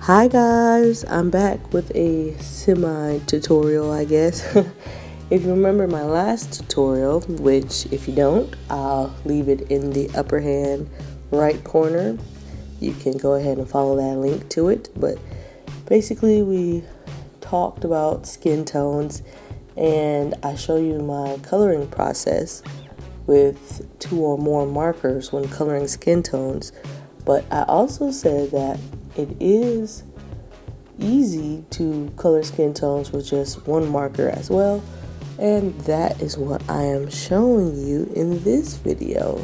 Hi guys, I'm back with a semi-tutorial, I guess. If you remember my last tutorial, which if you don't, I'll leave it in the upper hand right corner. You can go ahead and follow that link to it. But basically we talked about skin tones and I show you my coloring process with 2 or more markers when coloring skin tones. But I also said that it is easy to color skin tones with just 1 marker as well, and that is what I am showing you in this video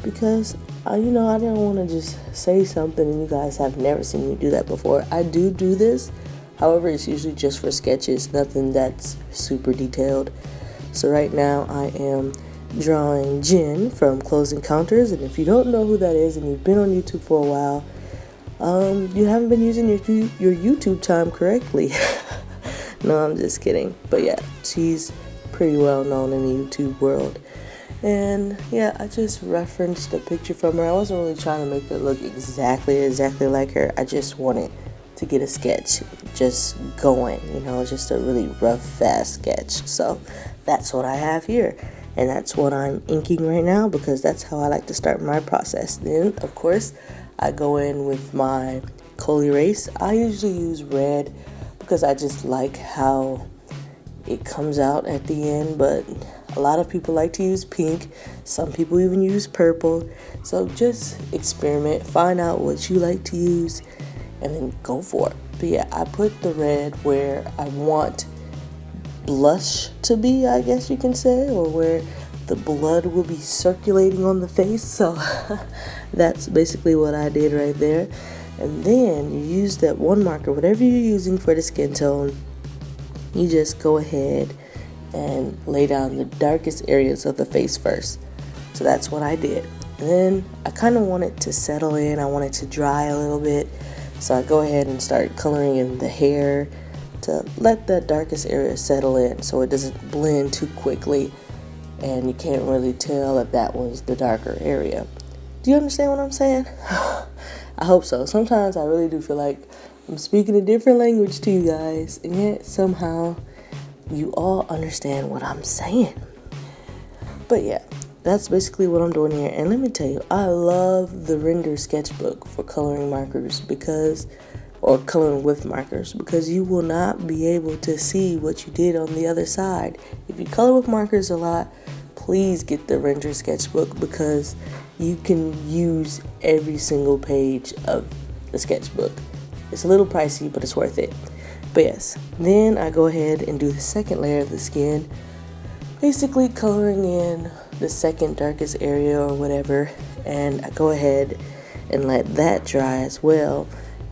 because I didn't want to just say something and you guys have never seen me do that before. I do this, however it's usually just for sketches, nothing that's super detailed. So right now I am drawing Jen from Close Encounters, and if you don't know who that is and you've been on YouTube for a while, you haven't been using your YouTube time correctly. No, I'm just kidding. But yeah, she's pretty well known in the YouTube world. And yeah, I just referenced a picture from her. I wasn't really trying to make her look exactly like her. I just wanted to get a sketch just going, just a really rough, fast sketch. So that's what I have here. And that's what I'm inking right now because that's how I like to start my process. Then, of course, I go in with my coal erase. I usually use red because I just like how it comes out at the end, but a lot of people like to use pink. Some people even use purple. So just experiment, find out what you like to use, and then go for it. But yeah, I put the red where I want blush to be, I guess you can say, or where the blood will be circulating on the face. So that's basically what I did right there. And then you use that 1 marker, whatever you're using for the skin tone, you just go ahead and lay down the darkest areas of the face first. So that's what I did. And then I kind of want it to settle in. I want it to dry a little bit. So I go ahead and start coloring in the hair to let that darkest area settle in so it doesn't blend too quickly and you can't really tell if that was the darker area. Do you understand what I'm saying? I hope so. Sometimes I really do feel like I'm speaking a different language to you guys, and yet somehow you all understand what I'm saying. But yeah, that's basically what I'm doing here. And let me tell you, I love the Render sketchbook for coloring markers or coloring with markers, because you will not be able to see what you did on the other side. If you color with markers a lot, please get the Render sketchbook because you can use every single page of the sketchbook. It's a little pricey, but it's worth it. But yes, then I go ahead and do the second layer of the skin, basically coloring in the second darkest area or whatever, and I go ahead and let that dry as well.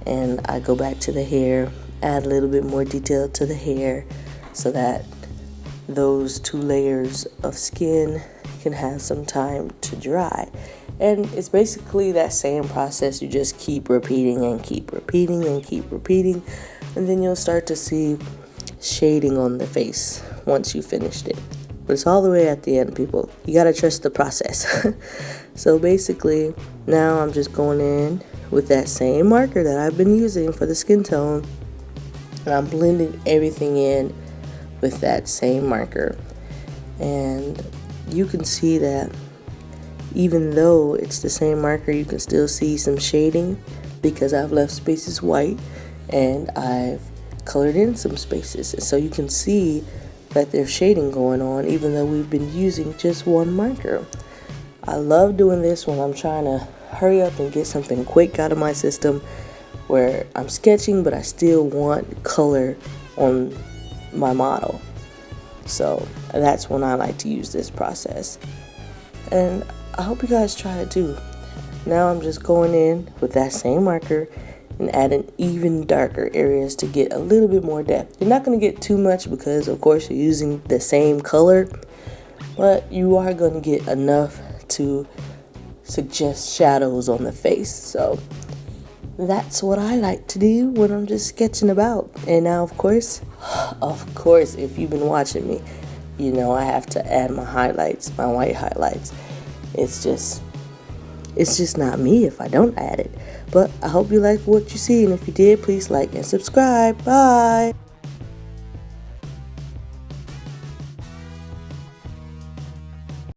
And I go back to the hair, add a little bit more detail to the hair so that those 2 layers of skin can have some time to dry. And it's basically that same process. You just keep repeating and keep repeating and keep repeating, and then you'll start to see shading on the face once you finished it. But it's all the way at the end, people. You gotta trust the process. So basically, now I'm just going in with that same marker that I've been using for the skin tone, and I'm blending everything in with that same marker. And you can see that even though it's the same marker, you can still see some shading because I've left spaces white and I've colored in some spaces. And so you can see that there's shading going on even though we've been using just 1 marker. I love doing this when I'm trying to hurry up and get something quick out of my system where I'm sketching but I still want color on my model. So that's when I like to use this process. And I hope you guys try it too. Now I'm just going in with that same marker and adding even darker areas to get a little bit more depth. You're not going to get too much because of course you're using the same color, but you are going to get enough to suggest shadows on the face. So that's what I like to do when I'm just sketching about. And now of course, if you've been watching me, I have to add my highlights, my white highlights. It's just It's just not me if I don't add it. But I hope you like what you see, and if you did, please like and subscribe. Bye!